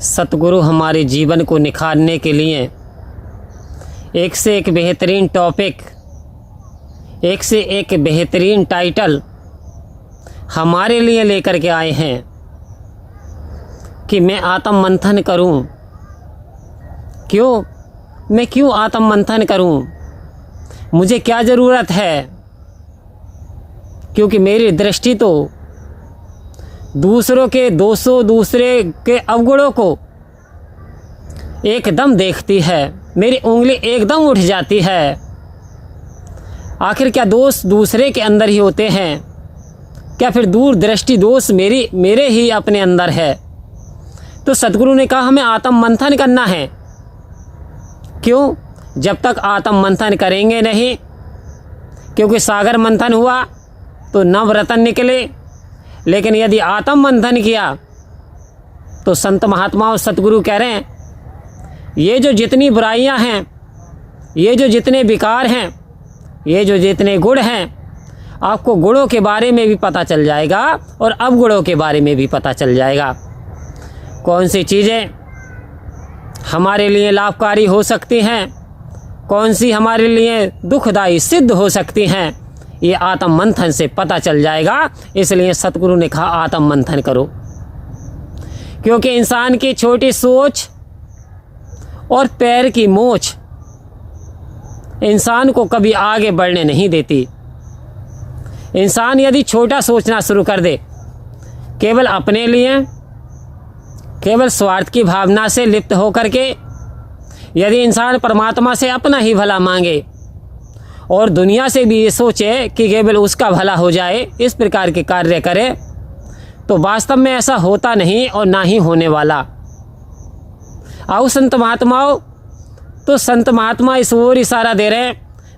सतगुरु हमारे जीवन को निखारने के लिए एक से एक बेहतरीन टॉपिक, एक से एक बेहतरीन टाइटल हमारे लिए लेकर के आए हैं कि मैं आत्म मंथन करूं। मैं क्यों आत्म मंथन करूं? मुझे क्या ज़रूरत है? क्योंकि मेरी दृष्टि तो दूसरों के दोषों, दूसरे के अवगुणों को एकदम देखती है। मेरी उंगली एकदम उठ जाती है। आखिर क्या दोष दूसरे के अंदर ही होते हैं? क्या फिर दूर दृष्टि दोष मेरे ही अपने अंदर है? तो सतगुरु ने कहा हमें आत्म मंथन करना है। क्यों? जब तक आत्म मंथन करेंगे नहीं, क्योंकि सागर मंथन हुआ तो नवरत्न निकले, लेकिन यदि आत्म मंथन किया तो संत महात्माओं सतगुरु कह रहे हैं ये जो जितनी बुराइयां हैं, ये जो जितने विकार हैं, ये जो जितने गुण हैं, आपको गुणों के बारे में भी पता चल जाएगा और अवगुणों के बारे में भी पता चल जाएगा। कौन सी चीज़ें हमारे लिए लाभकारी हो सकती हैं, कौन सी हमारे लिए दुखदायी सिद्ध हो सकती हैं, ये आत्म मंथन से पता चल जाएगा। इसलिए सतगुरु ने कहा आत्म मंथन करो। क्योंकि इंसान की छोटी सोच और पैर की मोच इंसान को कभी आगे बढ़ने नहीं देती। इंसान यदि छोटा सोचना शुरू कर दे, केवल अपने लिए, केवल स्वार्थ की भावना से लिप्त होकर के यदि इंसान परमात्मा से अपना ही भला मांगे और दुनिया से भी ये सोचे कि केवल उसका भला हो जाए, इस प्रकार के कार्य करे, तो वास्तव में ऐसा होता नहीं और ना ही होने वाला। आओ संत महात्माओं, तो संत महात्मा इस ओर इशारा दे रहे हैं,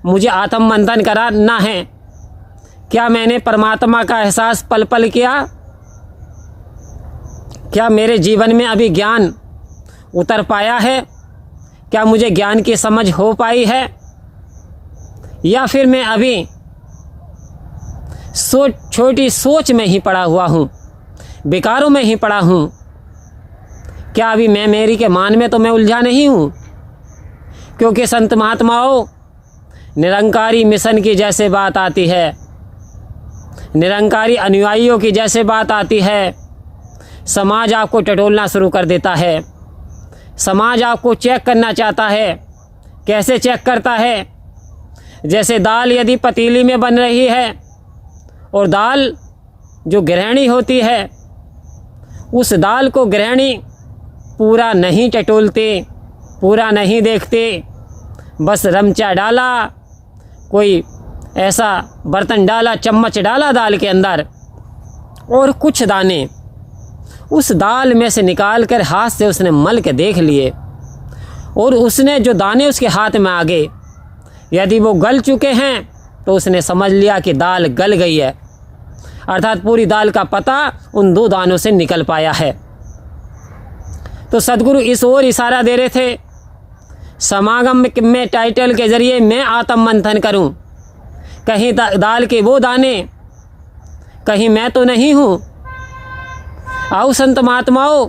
मुझे आत्म मंथन कराना है। क्या मैंने परमात्मा का एहसास पल पल किया? क्या मेरे जीवन में अभी ज्ञान उतर पाया है? क्या मुझे ज्ञान की समझ हो पाई है? या फिर मैं अभी छोटी सोच में ही पड़ा हुआ हूँ, विकारों में ही पड़ा हूँ? क्या अभी मैं मेरी के मान में तो मैं उलझा नहीं हूँ? क्योंकि संत महात्माओं, निरंकारी मिशन की जैसे बात आती है, निरंकारी अनुयायियों की जैसे बात आती है, समाज आपको टटोलना शुरू कर देता है। समाज आपको चेक करना चाहता है। कैसे चेक करता है? जैसे दाल यदि पतीली में बन रही है और दाल जो गृहिणी होती है, उस दाल को गृहिणी पूरा नहीं टटोलते, पूरा नहीं देखते, बस रमचा डाला, कोई ऐसा बर्तन डाला, चम्मच डाला दाल के अंदर और कुछ दाने उस दाल में से निकाल कर हाथ से उसने मल के देख लिए और उसने जो दाने उसके हाथ में आ गए, यदि वो गल चुके हैं तो उसने समझ लिया कि दाल गल गई है, अर्थात पूरी दाल का पता उन दो दानों से निकल पाया है। तो सद्गुरु इस ओर इशारा दे रहे थे, समागम में टाइटल के जरिए मैं आत्म मंथन करूं। कहीं दाल के वो दाने, कहीं मैं तो नहीं हूं। आओ संत महात्माओं,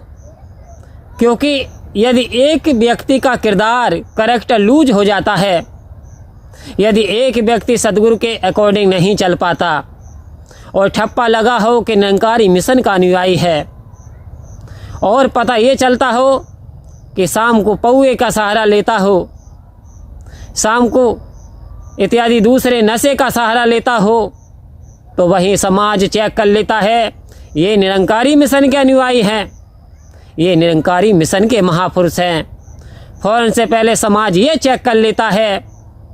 क्योंकि यदि एक व्यक्ति का किरदार, करैक्टर लूज हो जाता है, यदि एक व्यक्ति सद्गुरु के अकॉर्डिंग नहीं चल पाता और ठप्पा लगा हो कि निरंकारी मिशन का अनुयायी है, और पता ये चलता हो कि शाम को पौए का सहारा लेता हो, शाम को इत्यादि दूसरे नशे का सहारा लेता हो, तो वही समाज चेक कर लेता है ये निरंकारी मिशन के अनुयायी हैं, ये निरंकारी मिशन के महापुरुष हैं। फौरन से पहले समाज ये चेक कर लेता है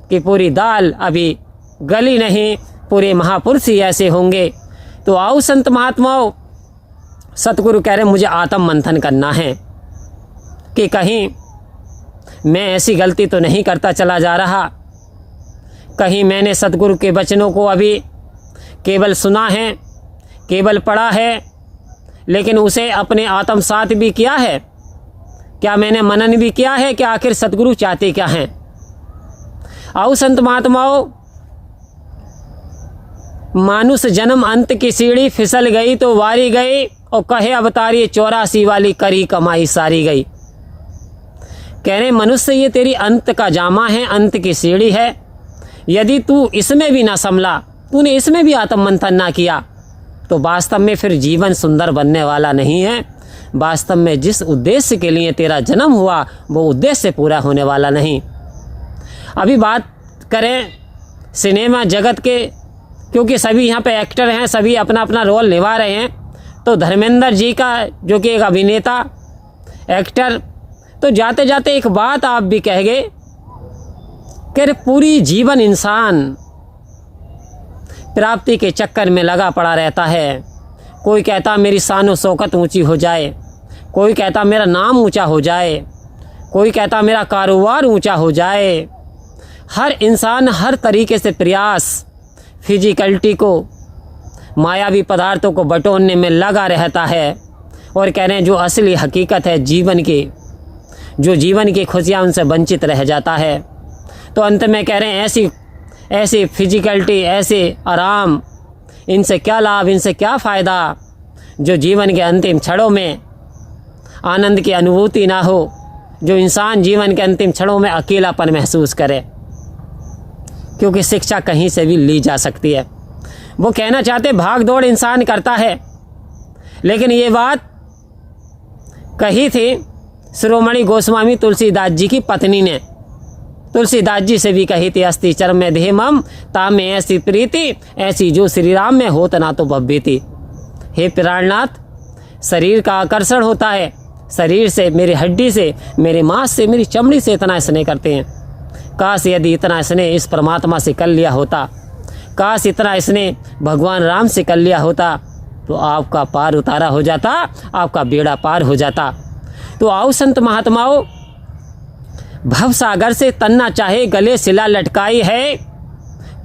कि पूरी दाल अभी गली नहीं, पूरे महापुरुष ही ऐसे होंगे। तो आओ संत महात्माओं, सतगुरु कह रहे मुझे आत्म मंथन करना है कि कहीं मैं ऐसी गलती तो नहीं करता चला जा रहा, कहीं मैंने सतगुरु के वचनों को अभी केवल सुना है, केवल पढ़ा है, लेकिन उसे अपने आत्मसात भी किया है? क्या मैंने मनन भी किया है कि आखिर सतगुरु चाहते क्या हैं? आओ संत महात्माओं, मानुष जन्म अंत की सीढ़ी फिसल गई तो वारी गई, और कहे अवतारी 84 वाली करी कमाई सारी गई। कह रहे मनुष्य ये तेरी अंत का जामा है, अंत की सीढ़ी है। यदि तू इसमें भी ना संभला, तूने इसमें भी आत्ममंथन ना किया, तो वास्तव में फिर जीवन सुंदर बनने वाला नहीं है। वास्तव में जिस उद्देश्य के लिए तेरा जन्म हुआ वो उद्देश्य पूरा होने वाला नहीं। अभी बात करें सिनेमा जगत के, क्योंकि सभी यहाँ पे एक्टर हैं, सभी अपना अपना रोल निभा रहे हैं। तो धर्मेंद्र जी का जो कि एक अभिनेता एक्टर, तो जाते जाते एक बात आप भी कह गए कि पूरी जीवन इंसान प्राप्ति के चक्कर में लगा पड़ा रहता है। कोई कहता मेरी शान शौकत ऊंची हो जाए, कोई कहता मेरा नाम ऊंचा हो जाए, कोई कहता मेरा कारोबार ऊंचा हो जाए। हर इंसान हर तरीके से प्रयास फिजिकलिटी को, मायावी पदार्थों को बटोरने में लगा रहता है। और कह रहे हैं जो असली हकीकत है जीवन की, जो जीवन की खुशियाँ उनसे वंचित रह जाता है। तो अंत में कह रहे हैं ऐसी फिजिकलिटी, ऐसे आराम, इनसे क्या लाभ, इनसे क्या फ़ायदा, जो जीवन के अंतिम क्षणों में आनंद की अनुभूति ना हो, जो इंसान जीवन के अंतिम क्षणों में अकेलापन महसूस करे। क्योंकि शिक्षा कहीं से भी ली जा सकती है। वो कहना चाहते भाग दौड़ इंसान करता है, लेकिन ये बात कही थी शिरोमणि गोस्वामी तुलसीदास जी की पत्नी ने। तुलसीदास जी से भी कही थी, अस्ति चरम में धेमम ताम में ऐसी प्रीति, ऐसी जो श्री राम में होत ना तो भव्यति। हे प्राणनाथ, शरीर का आकर्षण होता है, शरीर से, मेरी हड्डी से, मेरे मांस से, मेरी चमड़ी से इतना स्नेह करते हैं। काश यदि इतना स्नेह इस परमात्मा से कर लिया होता, काश इतना स्नेह भगवान राम से कर लिया होता, तो आपका पार उतारा हो जाता, आपका बेड़ा पार हो जाता। तो आओ संत महात्माओं, भव सागर से तन्ना चाहे गले सिला लटकाई है,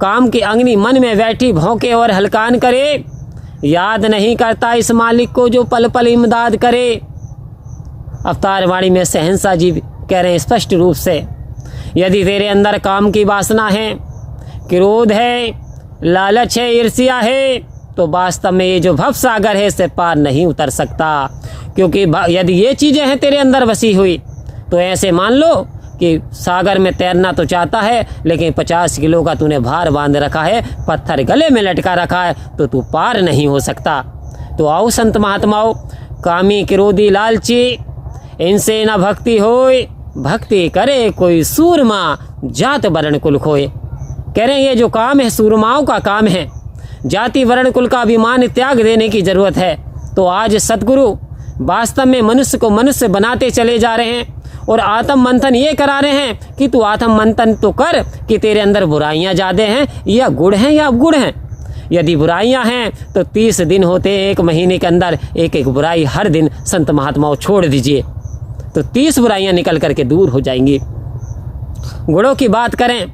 काम की अग्नि मन में बैठी भौंके और हलकान करे, याद नहीं करता इस मालिक को जो पल पल इमदाद करे। अवतार वाणी में शहंशाह जी कह रहे हैं स्पष्ट रूप से, यदि तेरे अंदर काम की वासना है, क्रोध है, लालच है, ईर्ष्या है, तो वास्तव में ये जो भव सागर है इससे पार नहीं उतर सकता। क्योंकि यदि ये चीज़ें हैं तेरे अंदर बसी हुई, तो ऐसे मान लो कि सागर में तैरना तो चाहता है, लेकिन 50 किलो का तूने भार बांध रखा है, पत्थर गले में लटका रखा है, तो तू पार नहीं हो सकता। तो आओ संत महात्माओं, कामी क्रोधी लालची इनसे न भक्ति होए, भक्ति करे कोई सूरमा जात वर्ण कुल खोए। कह रहे हैं ये जो काम है सूरमाओं का काम है, जाति वर्ण कुल का अभिमान त्याग देने की ज़रूरत है। तो आज सद्गुरु वास्तव में मनुष्य को मनुष्य बनाते चले जा रहे हैं और आत्म मंथन ये करा रहे हैं कि तू आत्म मंथन तो कर कि तेरे अंदर बुराइयां ज़्यादा हैं या गुण हैं या अवगुण हैं। यदि बुराइयां हैं तो 30 दिन होते हैं, 1 महीने के अंदर एक एक बुराई हर दिन संत महात्माओं छोड़ दीजिए, तो 30 बुराइयां निकल करके दूर हो जाएंगी। गुणों की बात करें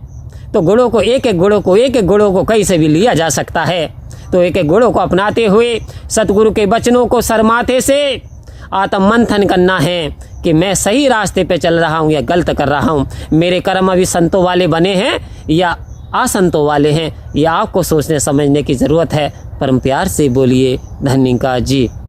तो गुणों को एक एक गुणों को कहीं से भी लिया जा सकता है। तो एक एक गुणों को अपनाते हुए सतगुरु के वचनों को सरमाथे से आत्म मंथन करना है कि मैं सही रास्ते पे चल रहा हूँ या गलत कर रहा हूँ, मेरे कर्म अभी संतों वाले बने हैं या असंतों वाले हैं, यह आपको सोचने समझने की ज़रूरत है। परम प्यार से बोलिए धन्यवाद जी।